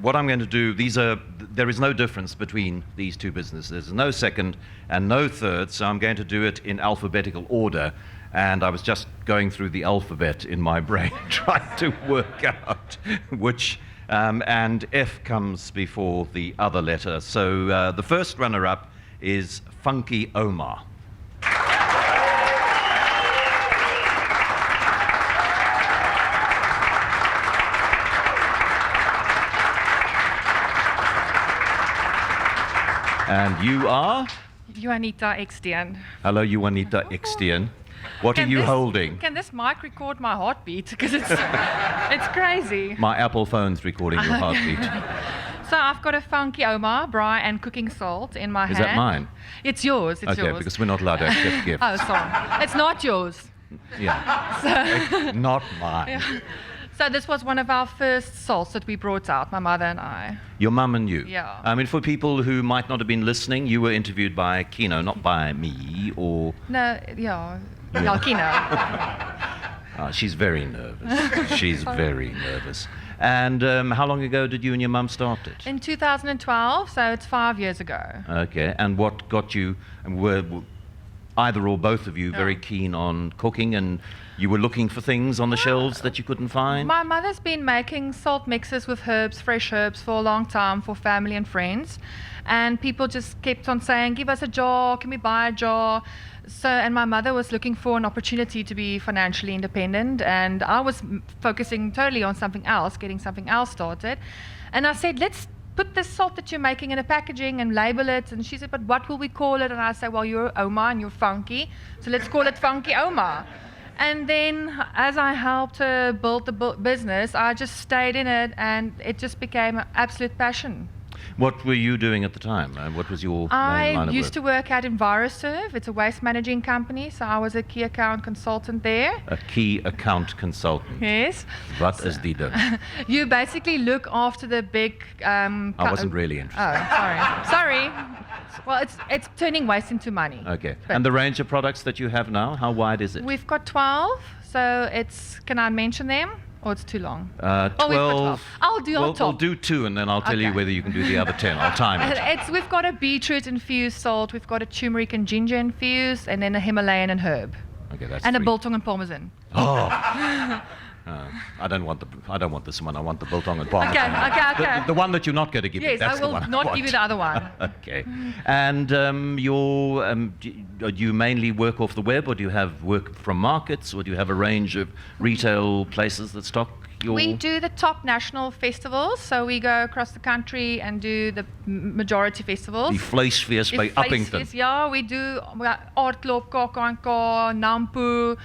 what I'm going to do, there is no difference between these two businesses. There's no second and no third, so I'm going to do it in alphabetical order. And I was just going through the alphabet in my brain, trying to work out which, and F comes before the other letter. So the first runner-up is Funky Ouma. And you are? Juanita Extian. Hello, Juanita Extian. What are you holding? Can this mic record my heartbeat? Because it's crazy. My Apple phone's recording your heartbeat. So I've got a Funky Ouma braai and cooking salt in my hand. Is that mine? It's yours. It's okay, yours. because we're not allowed to accept gifts. Oh, sorry. It's not yours. Yeah. It's not mine. Yeah. So this was one of our first salts that we brought out, my mother and I. Your mum and you? Yeah. I mean, for people who might not have been listening, you were interviewed by Kino, not by me, or... No, yeah. Kino. She's very nervous. She's very nervous. And how long ago did you and your mum start it? In 2012, so it's 5 years ago. Okay, and what got you, were either or both of you very keen on cooking, and you were looking for things on the shelves that you couldn't find? My mother's been making salt mixes with herbs, fresh herbs, for a long time for family and friends. And people just kept on saying, give us a jar, can we buy a jar? So, and my mother was looking for an opportunity to be financially independent, and I was focusing totally on something else, getting something else started. And I said, let's put this salt that you're making in a packaging and label it. And she said, but what will we call it? And I said, well, you're Ouma and you're funky, so let's call it Funky Ouma. And then as I helped her build the business, I just stayed in it, and it just became an absolute passion. What were you doing at the time? What was your main line of I used work? to work at EnviroServe. It's a waste managing company, so I was a key account consultant there. A key account consultant. Yes. What is die ding? You basically look after the big... I wasn't really interested. Oh, sorry. Well, it's turning waste into money. Okay. And the range of products that you have now, how wide is it? We've got 12, so it's... Can I mention them? Or it's too long? 12. Oh, we've got 12. I'll do on top. We'll do 2, and then I'll tell you whether you can do the other 10. I'll time it. We've got a beetroot infused salt, we've got a turmeric and ginger infused, and then a Himalayan and herb. Okay, that's and 3. a biltong and parmesan. Oh. I don't want this one. I want the biltong and parmesan. Okay. The one that you're not going to give me. Yes, That's I will the one not give you the other one. Okay. And do you mainly work off the web, or do you have work from markets, or do you have a range of retail places that stock your... We do the top national festivals, so we go across the country and do the majority festivals. Die vleisfees by Uppington. Yeah, we do Aardklop, KAK&K, Nampo.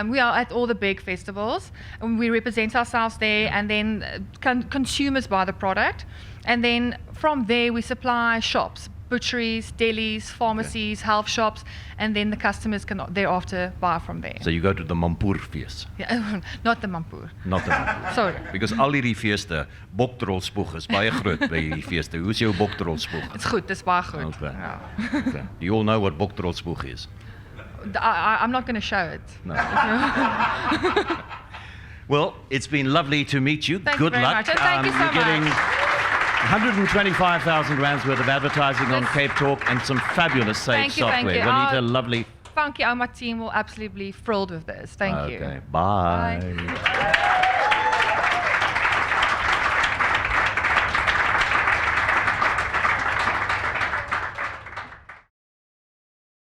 We are at all the big festivals, and we represent ourselves there, and then consumers buy the product. And then from there we supply shops, butcheries, delis, pharmacies, health shops, and then the customers can thereafter buy from there. So you go to the Mampoerfees? Yeah, not the Mampoer. Not the Mampoer. Sorry. Because al hierdie feeste, boktrolspoeg is baie groot by hierdie feeste. Hoe's jou boktrolspoeg? It's goed, dis baie goed. Okay. Yeah. Okay. Do you all know what boktrolspoeg is? I'm not going to show it. No. Well, it's been lovely to meet you. Thank Good you very luck. much. And thank you so you're getting much. 125,000 rands worth of advertising on CapeTalk and some fabulous safe software. Thank you. Juanita, lovely. Funky Ouma team will absolutely be thrilled with this. Thank you. Okay, bye. Bye.